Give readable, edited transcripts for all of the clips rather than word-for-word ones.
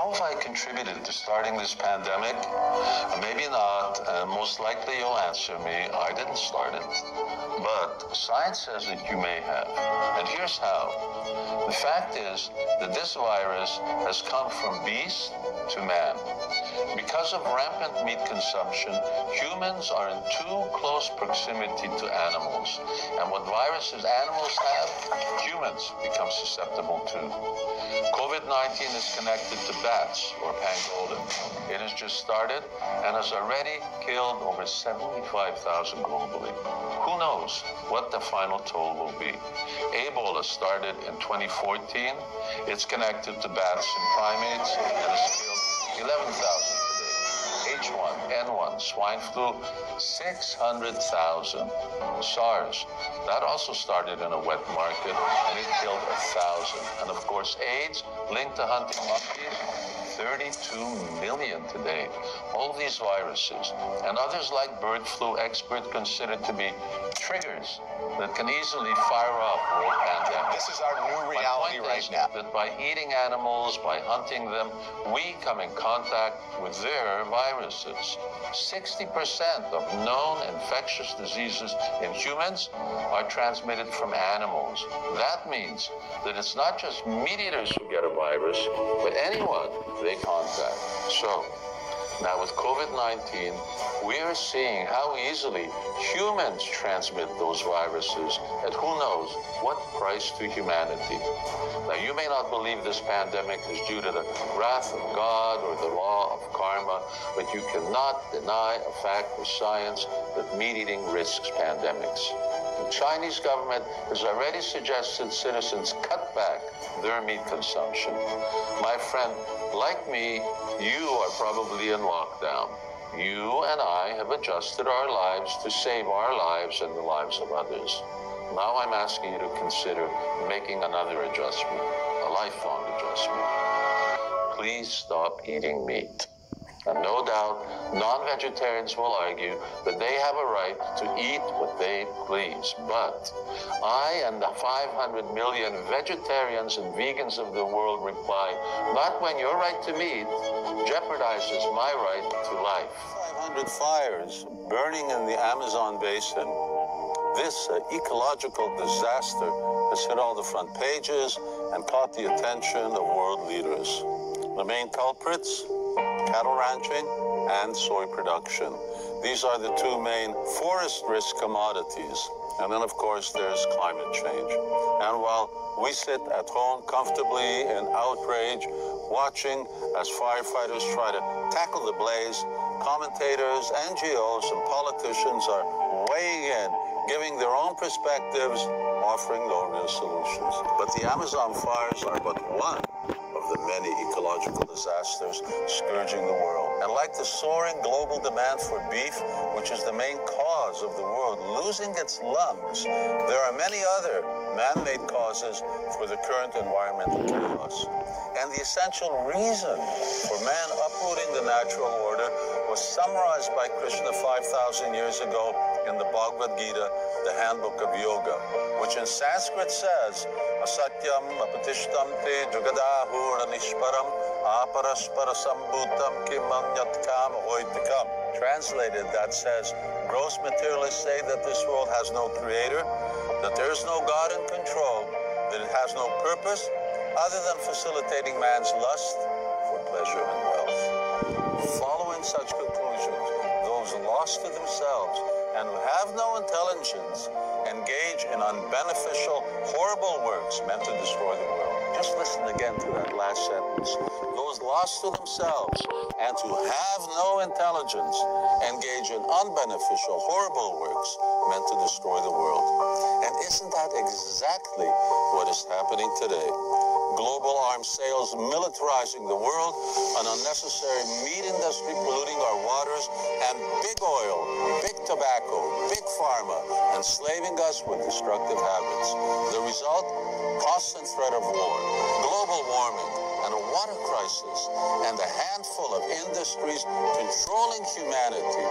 How have I contributed to starting this pandemic? Maybe not, and most likely you'll answer me, I didn't start it. But science says that you may have, and here's how. The fact is that this virus has come from beast to man. Because of rampant meat consumption, humans are in too close proximity to animals. And what viruses animals have, humans become susceptible to. COVID-19 is connected to bats, or pangolin. It has just started and has already killed over 75,000 globally. Who knows what the final toll will be? Ebola started in 2014. It's connected to bats and primates and has killed 11,000 today. H1N1, swine flu, 600,000. SARS, that also started in a wet market and it killed 1,000. And of course, AIDS, linked to hunting monkeys, 32 million today. All these viruses and others like bird flu, experts consider to be triggers that can easily fire off world pandemic. This is our new reality right now. That by eating animals, by hunting them, we come in contact with their viruses. 60% of known infectious diseases in humans are transmitted from animals. That means that it's not just meat eaters who get a virus, but anyone they contact. So, now with COVID-19, we are seeing how easily humans transmit those viruses at who knows what price to humanity. Now, you may not believe this pandemic is due to the wrath of God or the law of karma, but you cannot deny a fact of science that meat eating risks pandemics. The Chinese government has already suggested citizens cut back their meat consumption. My friend, like me, you are probably in lockdown. You and I have adjusted our lives to save our lives and the lives of others. Now I'm asking you to consider making another adjustment, a lifelong adjustment. Please stop eating meat. And no doubt, non-vegetarians will argue that they have a right to eat what they please. But I and the 500 million vegetarians and vegans of the world reply, not when your right to meat jeopardizes my right to life. 500 fires burning in the Amazon basin. This ecological disaster has hit all the front pages and caught the attention of world leaders. The main culprits? Cattle ranching and soy production. These are the two main forest risk commodities. And then, of course, there's climate change. And while we sit at home comfortably in outrage, watching as firefighters try to tackle the blaze, commentators, NGOs, and politicians are weighing in, giving their own perspectives, offering no real solutions. But the Amazon fires are but one of the many ecological disasters scourging the world. And like the soaring global demand for beef, which is the main cause of the world losing its lungs, there are many other man-made causes for the current environmental chaos. And the essential reason for man uprooting the natural order was summarized by Krishna 5,000 years ago in the Bhagavad Gita, the handbook of yoga, which in Sanskrit says, Asatyam apatishtam te jugadahura nishparam aparaspara sambhutam kimanyat-kam hoitikam. Translated, that says, gross materialists say that this world has no creator, that there is no God in control, that it has no purpose other than facilitating man's lust for pleasure and wealth. Following such conclusions, those lost to themselves and who have no intelligence engage in unbeneficial, horrible works meant to destroy the world. Just listen again to that last sentence. Those lost to themselves and who have no intelligence engage in unbeneficial, horrible works meant to destroy the world. And isn't that exactly what is happening today? Global arms sales militarizing the world, an unnecessary meat industry polluting our waters, and big oil, big tobacco, big pharma, enslaving us with destructive habits. The result? Constant threat of war, global warming, and a water crisis, and a handful of industries controlling humanity,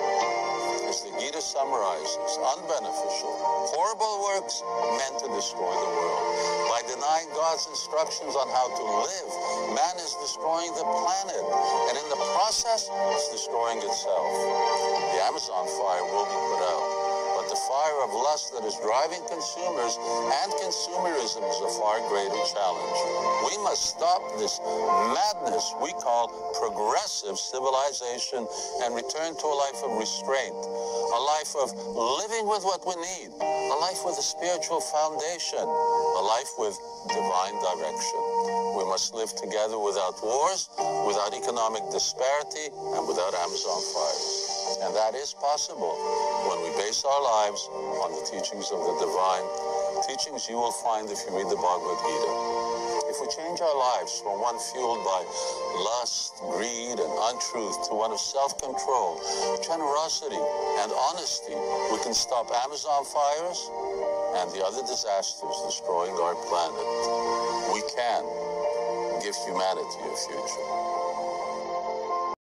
as the Gita summarizes, unbeneficial, horrible works meant to destroy the world. By denying God's instructions on how to live, man is destroying the planet, and in the process, it's destroying itself. The Amazon fire will be put out, but the fire of lust that is driving consumers and consumerism is a far greater challenge. We must stop this madness we call progressive civilization and return to a life of restraint, a life of living with what we need, a life with a spiritual foundation, a life with divine direction. We must live together without wars, without economic disparity, and without Amazon fires. And that is possible when we base our lives on the teachings of the divine, teachings you will find if you read the Bhagavad Gita. If we change our lives from one fueled by lust, greed, and untruth to one of self-control, generosity, and honesty, we can stop Amazon fires and the other disasters destroying our planet. We can give humanity a future.